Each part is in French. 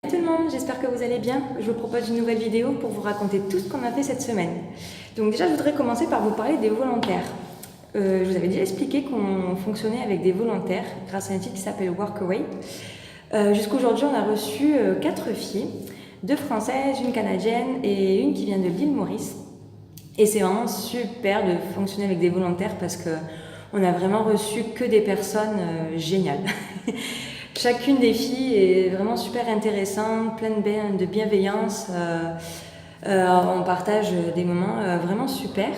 Salut tout le monde, j'espère que vous allez bien. Je vous propose une nouvelle vidéo pour vous raconter tout ce qu'on a fait cette semaine. Donc déjà, je voudrais commencer par vous parler des volontaires. Je vous avais déjà expliqué qu'on fonctionnait avec des volontaires grâce à un site qui s'appelle Workaway. Jusqu'à aujourd'hui, on a reçu 4 filles, 2 françaises, une canadienne et une qui vient de l'île Maurice. Et c'est vraiment super de fonctionner avec des volontaires parce qu'on a vraiment reçu que des personnes géniales. Chacune des filles est vraiment super intéressante, pleine de bienveillance. On partage des moments vraiment super.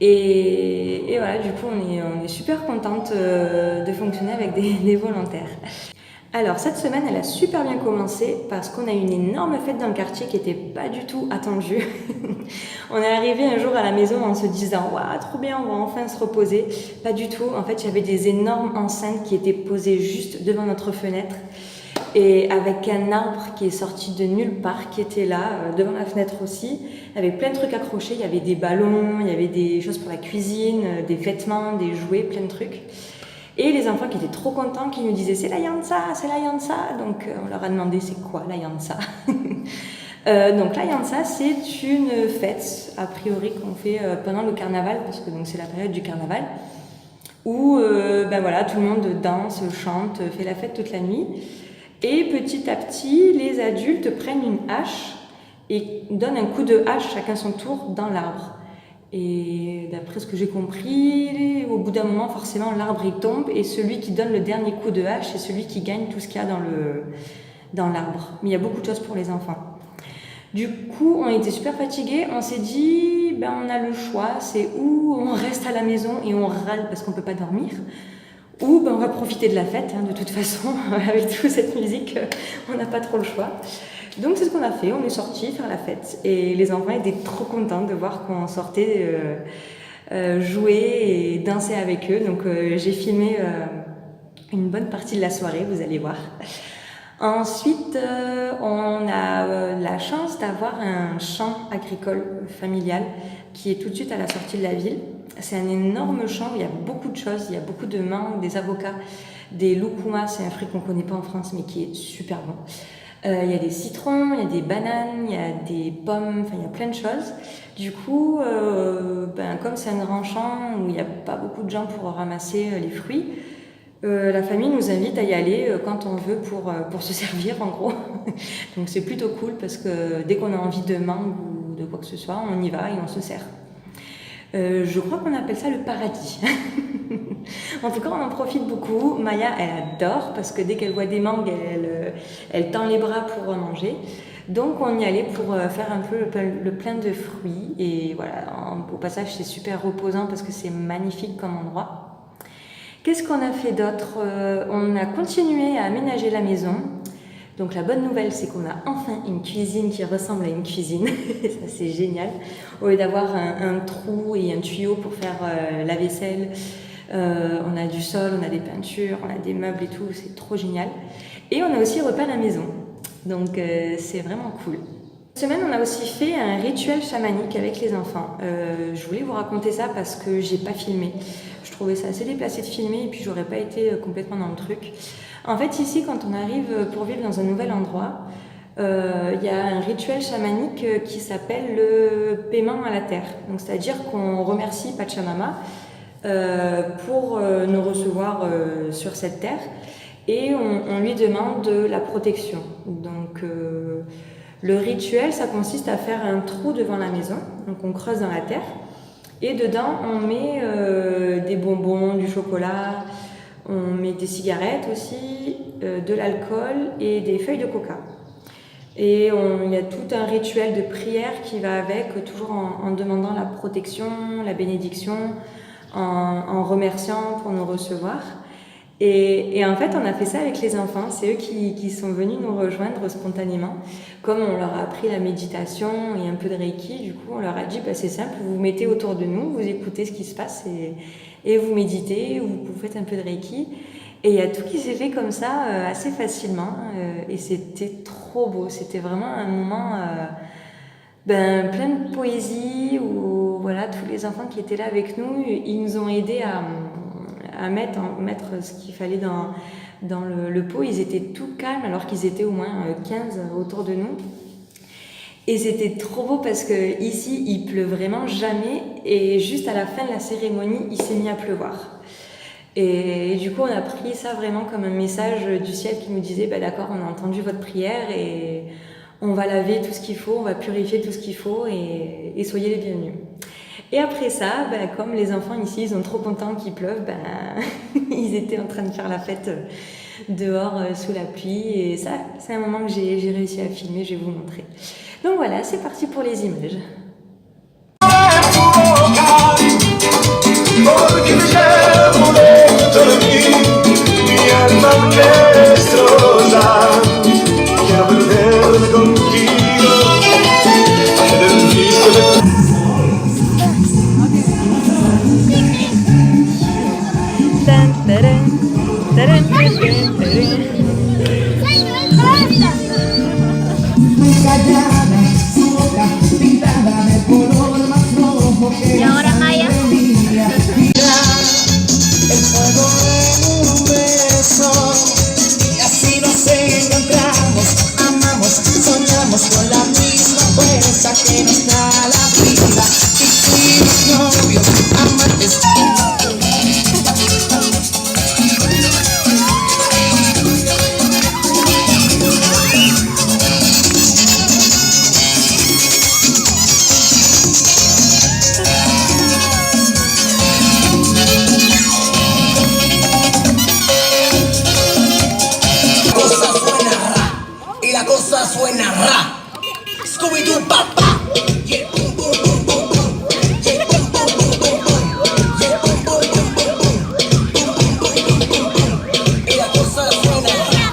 Et voilà, du coup, on est super contente de fonctionner avec des volontaires. Alors, cette semaine, elle a super bien commencé parce qu'on a eu une énorme fête dans le quartier qui n'était pas du tout attendue. On est arrivé un jour à la maison en se disant « Waouh, trop bien, on va enfin se reposer ». Pas du tout. En fait, il y avait des énormes enceintes qui étaient posées juste devant notre fenêtre et avec un arbre qui est sorti de nulle part, qui était là, devant la fenêtre aussi, avec plein de trucs accrochés. Il y avait des ballons, il y avait des choses pour la cuisine, des vêtements, des jouets, plein de trucs. Et les enfants qui étaient trop contents, qui nous disaient « c'est la Yansa, c'est la Yansa ». Donc on leur a demandé « c'est quoi la Yansa ?» Donc la Yansa, c'est une fête, a priori, qu'on fait pendant le carnaval, parce que c'est la période du carnaval, où ben voilà, tout le monde danse, chante, fait la fête toute la nuit. Et petit à petit, les adultes prennent une hache et donnent un coup de hache chacun son tour dans l'arbre. Et d'après ce que j'ai compris, au bout d'un moment, forcément, l'arbre il tombe et celui qui donne le dernier coup de hache, c'est celui qui gagne tout ce qu'il y a dans l'arbre. Mais il y a beaucoup de choses pour les enfants. Du coup, on était super fatigués, on s'est dit, ben on a le choix, c'est où on reste à la maison et on râle parce qu'on ne peut pas dormir, ou ben on va profiter de la fête, de toute façon, avec toute cette musique, on n'a pas trop le choix. Donc c'est ce qu'on a fait, on est sortis faire la fête et les enfants étaient trop contents de voir qu'on sortait jouer et danser avec eux. Donc j'ai filmé une bonne partie de la soirée, vous allez voir. Ensuite, on a la chance d'avoir un champ agricole familial qui est tout de suite à la sortie de la ville. C'est un énorme champ où il y a beaucoup de choses, il y a beaucoup de mangues, des avocats, des loukouma, c'est un fruit qu'on ne connaît pas en France mais qui est super bon. Il y a des citrons, il y a des bananes, il y a des pommes, enfin il y a plein de choses. Du coup, comme c'est un grand champ où il n'y a pas beaucoup de gens pour ramasser les fruits, la famille nous invite à y aller quand on veut pour se servir en gros. Donc c'est plutôt cool parce que dès qu'on a envie de mangue ou de quoi que ce soit, on y va et on se sert. Je crois qu'on appelle ça le paradis. En tout cas, on en profite beaucoup. Maya, elle adore parce que dès qu'elle voit des mangues, elle tend les bras pour manger. Donc on y allait pour faire un peu le plein de fruits. Et voilà, au passage, c'est super reposant parce que c'est magnifique comme endroit. Qu'est-ce qu'on a fait d'autre? On a continué à aménager la maison. Donc la bonne nouvelle, c'est qu'on a enfin une cuisine qui ressemble à une cuisine. Ça, c'est génial. Au lieu d'avoir un trou et un tuyau pour faire la vaisselle, on a du sol, on a des peintures, on a des meubles et tout. C'est trop génial. Et on a aussi repeint la maison. Donc c'est vraiment cool. Cette semaine, on a aussi fait un rituel chamanique avec les enfants. Je voulais vous raconter ça parce que j'ai pas filmé. Je trouvais ça assez déplacé de filmer et puis j'aurais pas été complètement dans le truc. En fait, ici, quand on arrive pour vivre dans un nouvel endroit, y a un rituel chamanique qui s'appelle le paiement à la terre. Donc, c'est-à-dire qu'on remercie Pachamama pour nous recevoir sur cette terre et on lui demande de la protection. Donc, le rituel, ça consiste à faire un trou devant la maison. Donc, on creuse dans la terre et dedans, on met des bonbons, du chocolat. On met des cigarettes aussi, de l'alcool et des feuilles de coca. Et il y a tout un rituel de prière qui va avec, toujours en demandant la protection, la bénédiction, en remerciant pour nous recevoir. Et en fait, on a fait ça avec les enfants. C'est eux qui sont venus nous rejoindre spontanément. Comme on leur a appris la méditation et un peu de Reiki, du coup, on leur a dit c'est simple, vous vous mettez autour de nous, vous écoutez ce qui se passe et vous méditez ou vous faites un peu de Reiki. Et il y a tout qui s'est fait comme ça, assez facilement. Et c'était trop beau. C'était vraiment un moment plein de poésie où voilà, tous les enfants qui étaient là avec nous, ils nous ont aidés mettre ce qu'il fallait dans le pot. Ils étaient tout calmes alors qu'ils étaient au moins 15 autour de nous. Et c'était trop beau parce que ici il pleut vraiment jamais et juste à la fin de la cérémonie il s'est mis à pleuvoir. Et du coup on a pris ça vraiment comme un message du ciel qui nous disait bah, d'accord, on a entendu votre prière et on va laver tout ce qu'il faut, on va purifier tout ce qu'il faut et soyez les bienvenus. Et après ça, ben, comme les enfants ici, ils sont trop contents qu'il pleuve, ben, ils étaient en train de faire la fête dehors sous la pluie. Et ça, c'est un moment que j'ai réussi à filmer, je vais vous montrer. Donc voilà, c'est parti pour les images. Y ahora Maya. El fuego en un beso. Y así nos encontramos, amamos, soñamos con la misma fuerza que nos da la vida. Y fuimos novios, amantes. Suena ra, Scooby-Doo papá, yeah, boom boom boom boom boom, yeah, boom boom boom boom boom, yeah, boom boom boom boom boom, boom boom boom boom boom boom, y la cosa suena ra,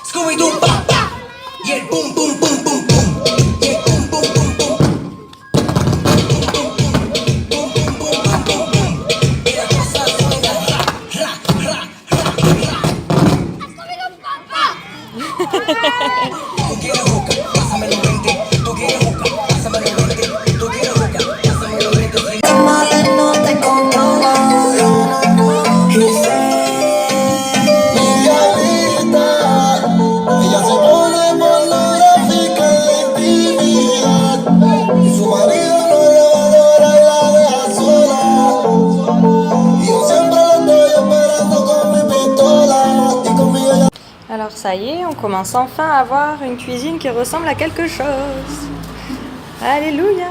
Scooby-Doo papá, yeah, boom boom boom boom boom, yeah, boom boom boom boom, boom boom boom boom boom boom, y la cosa suena ra, ra, ra, ra, ra. Tú quieres buscar, pásame los 20. Tú quieres buscar, pásame los 20. Tú quieres buscar, pásame los 20. No te controla. Miguelita, ella se pone pornográfica en la intimidad. Su marido no la valora y la deja sola. Y yo siempre la estoy esperando con mi pistola. Y conmigo ella. Alors ça y est, on commence enfin à avoir une cuisine qui ressemble à quelque chose. Alléluia!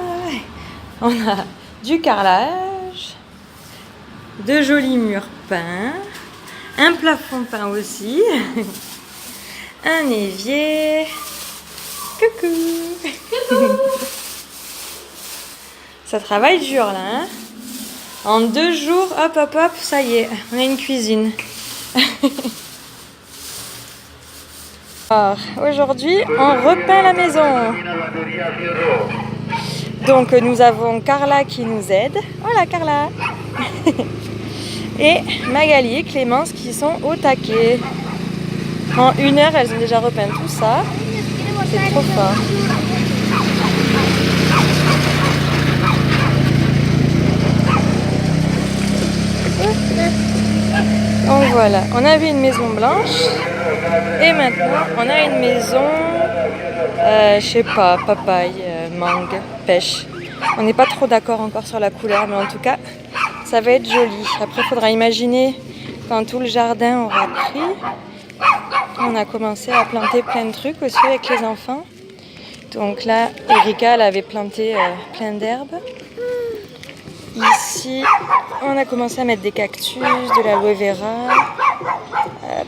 On a du carrelage, de jolis murs peints, un plafond peint aussi, un évier. Coucou! Ça travaille dur là, hein? En 2 jours, hop hop hop, ça y est, on a une cuisine. Alors, aujourd'hui, on repeint la maison. Donc, nous avons Carla qui nous aide. Hola Carla! Et Magali et Clémence qui sont au taquet. En 1 heure, elles ont déjà repeint tout ça. C'est trop fort. Donc voilà, on avait une maison blanche. Et maintenant, on a une maison, je sais pas, papaye, mangue, pêche. On n'est pas trop d'accord encore sur la couleur, mais en tout cas, ça va être joli. Après, il faudra imaginer quand tout le jardin aura pris. On a commencé à planter plein de trucs aussi avec les enfants. Donc là, Erika, elle avait planté plein d'herbes. Ici, on a commencé à mettre des cactus, de l'aloe vera. Hop.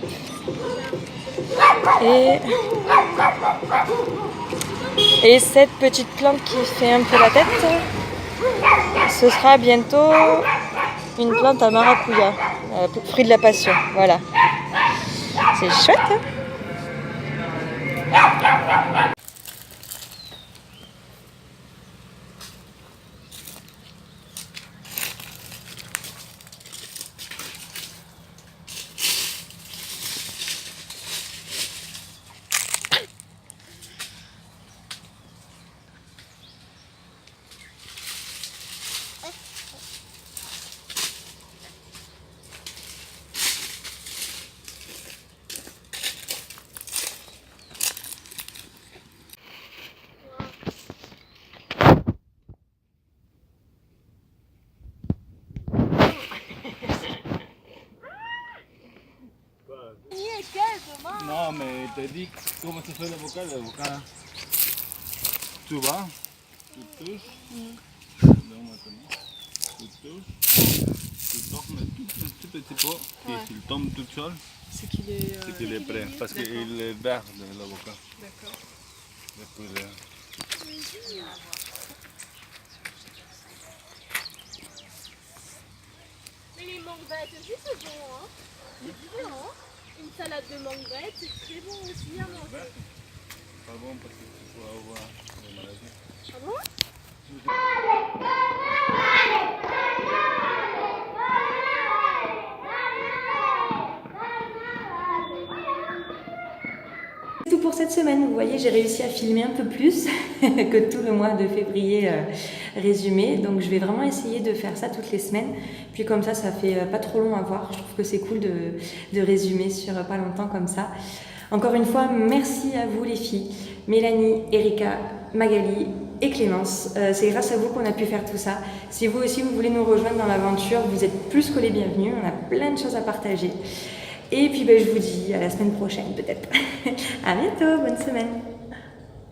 Et cette petite plante qui fait un peu la tête, ce sera bientôt une plante à maracuja, fruit de la passion. Voilà. C'est chouette, hein? Non, mais t'as dit comment se fait l'avocat. L'avocat, tu vas, tu touches, non, maintenant, tu touches, tu tournes un tout petit peu, et s'il tombe tout seul, C'est qu'il est prêt. Parce qu'il est vert, l'avocat. D'accord. Mais les mangues bêtes aussi c'est bon, hein. C'est différent. Une salade de mangues bêtes c'est très bon aussi à manger. Pas bon parce que tu peux avoir des maladies. Ah bon? C'est tout pour cette semaine. Vous voyez, j'ai réussi à filmer un peu plus que tout le mois de février résumé. Donc je vais vraiment essayer de faire ça toutes les semaines. Puis comme ça fait pas trop long à voir. Je trouve que c'est cool de résumer sur pas longtemps comme ça. Encore une fois, merci à vous les filles. Mélanie, Erika, Magali et Clémence. C'est grâce à vous qu'on a pu faire tout ça. Si vous aussi vous voulez nous rejoindre dans l'aventure, vous êtes plus que les bienvenus. On a plein de choses à partager. Et puis je vous dis à la semaine prochaine peut-être. À bientôt, bonne semaine.